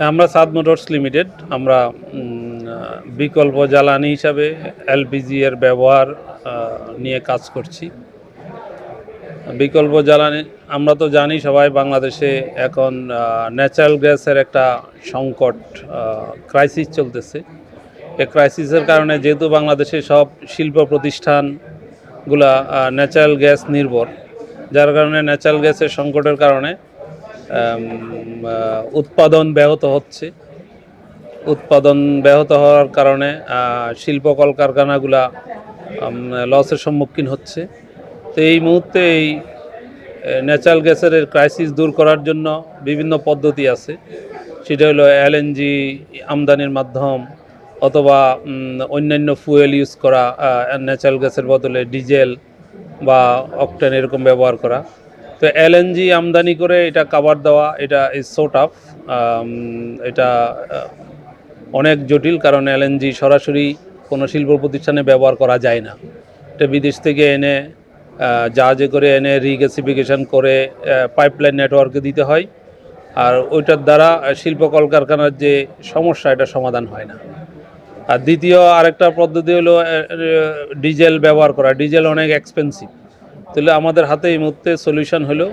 আমরা সাদ motors limited আমরা বিকল্প জ্বালানি হিসাবে এলপিজি এর ব্যবহার নিয়ে কাজ করছি। বিকল্প জ্বালানি আমরা তো জানি সবাই, বাংলাদেশে এখন ন্যাচারাল গ্যাসের একটা সংকট, ক্রাইসিস চলতেছে। এই ক্রাইসিসের কারণে যেহেতু বাংলাদেশে সব শিল্প প্রতিষ্ঠানগুলা ন্যাচারাল গ্যাস নির্ভর, যার কারণে ন্যাচারাল গ্যাসের সংকটের কারণে উৎপাদন ব্যাহত হচ্ছে। উৎপাদন ব্যাহত হওয়ার কারণে শিল্প কলকারখানাগুলা লসের সম্মুখীন হচ্ছে। তো এই মুহূর্তে এই ন্যাচারাল গ্যাসের ক্রাইসিস দূর করার জন্য বিভিন্ন পদ্ধতি আছে। সেটা হলো এলএনজি আমদানির মাধ্যম, অথবা অন্যান্য ফুয়েল ইউজ করা, ন্যাচারাল গ্যাসের বদলে ডিজেল বা অকটেন এরকম ব্যবহার করা। তো এলএনজি আমদানি করে এটা কাভার দেওয়া, এটা ইজ সো টাফ। এটা অনেক জটিল, কারণ এলএনজি সরাসরি কোনো শিল্প প্রতিষ্ঠানে ব্যবহার করা যায় না। এটা বিদেশ থেকে এনে জাহাজে করে এনে রিগ্যাসিফিকেশন করে পাইপলাইন নেটওয়ার্কে দিতে হয়, আর ওইটার দ্বারা শিল্প কলকারখানার যে সমস্যা, এটা সমাধান হয় না। আর দ্বিতীয় আরেকটা পদ্ধতি হলো ডিজেল ব্যবহার করা। ডিজেল অনেক এক্সপেন্সিভ, তাহলে আমাদের হাতে এই মুহূর্তে সলিউশন হলো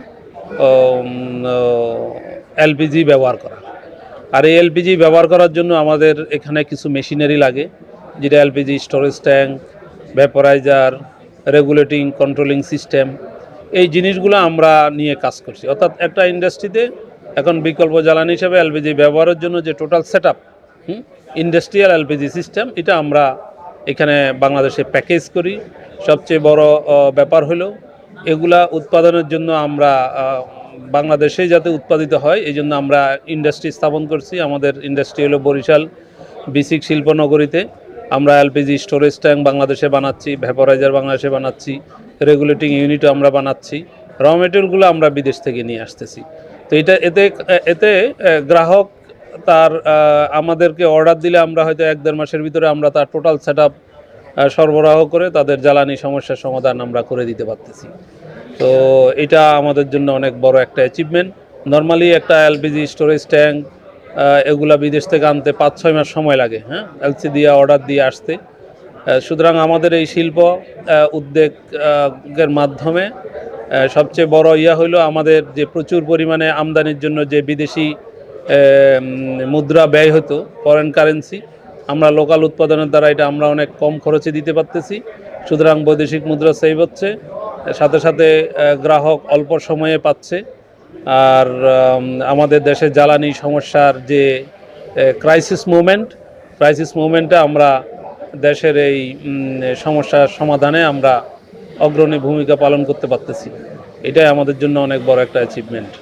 এলপিজি ব্যবহার করা। আর এই এলপিজি ব্যবহার করার জন্য আমাদের এখানে কিছু মেশিনারি লাগে, যেটা LPG storage tank, vaporiser, regulating controlling system, এই জিনিসগুলো আমরা নিয়ে কাজ করছি। অর্থাৎ একটা ইন্ডাস্ট্রিতে এখন বিকল্প জ্বালানি হিসেবে এলপিজি ব্যবহারের জন্য যে total set up, industrial LPG system, এটা আমরা এখানে বাংলাদেশে প্যাকেজ করি। সবচেয়ে বড় ব্যাপার হলো এগুলা উৎপাদনের জন্য আমরা বাংলাদেশেই যাতে উৎপাদিত হয়, এই জন্য আমরা ইন্ডাস্ট্রি স্থাপন করছি। আমাদের ইন্ডাস্ট্রি হলো বরিশাল বিসিক শিল্পনগরীতে। আমরা এলপিজি স্টোরেজ ট্যাঙ্ক বাংলাদেশে বানাচ্ছি, ভ্যাপোরাইজার বাংলাদেশে বানাচ্ছি, রেগুলেটিং ইউনিটও আমরা বানাচ্ছি, র মেটেরিয়ালগুলো আমরা বিদেশ থেকে নিয়ে আসতেছি। তো এতে গ্রাহক তার আমাদেরকে অর্ডার দিলে আমরা হয়তো 1-1.5 মাসের ভিতরে আমরা তার টোটাল সেট আপ সরবরাহ করে তাদের জ্বালানি সমস্যার সমাধান আমরা করে দিতে পারতেছি। তো এটা আমাদের জন্য অনেক বড় একটা অ্যাচিভমেন্ট। নর্মালি একটা এলপিজি স্টোরেজ ট্যাঙ্ক এগুলা বিদেশ থেকে আনতে 5-6 মাস সময় লাগে, এলসি দিয়ে অর্ডার দিয়ে আসতে। সুতরাং আমাদের এই শিল্প উদ্যোগের মাধ্যমে সবচেয়ে বড় হইলো আমাদের যে প্রচুর পরিমাণে আমদানির জন্য যে বিদেশি মুদ্রা ব্যয় হতো, ফরেন কারেন্সি, আমরা লোকাল উৎপাদনের দ্বারা এটা আমরা অনেক কম খরচে দিতে পারতেছি। সুতরাং বৈদেশিক মুদ্রা সেভ হচ্ছে, সাথে সাথে গ্রাহক অল্প সময়ে পাচ্ছে। আর আমাদের দেশের জ্বালানি সমস্যার যে ক্রাইসিস মুভমেন্টে আমরা দেশের এই সমস্যার সমাধানে আমরা অগ্রণী ভূমিকা পালন করতে পারতেছি। এটাই আমাদের জন্য অনেক বড় একটা অ্যাচিভমেন্ট।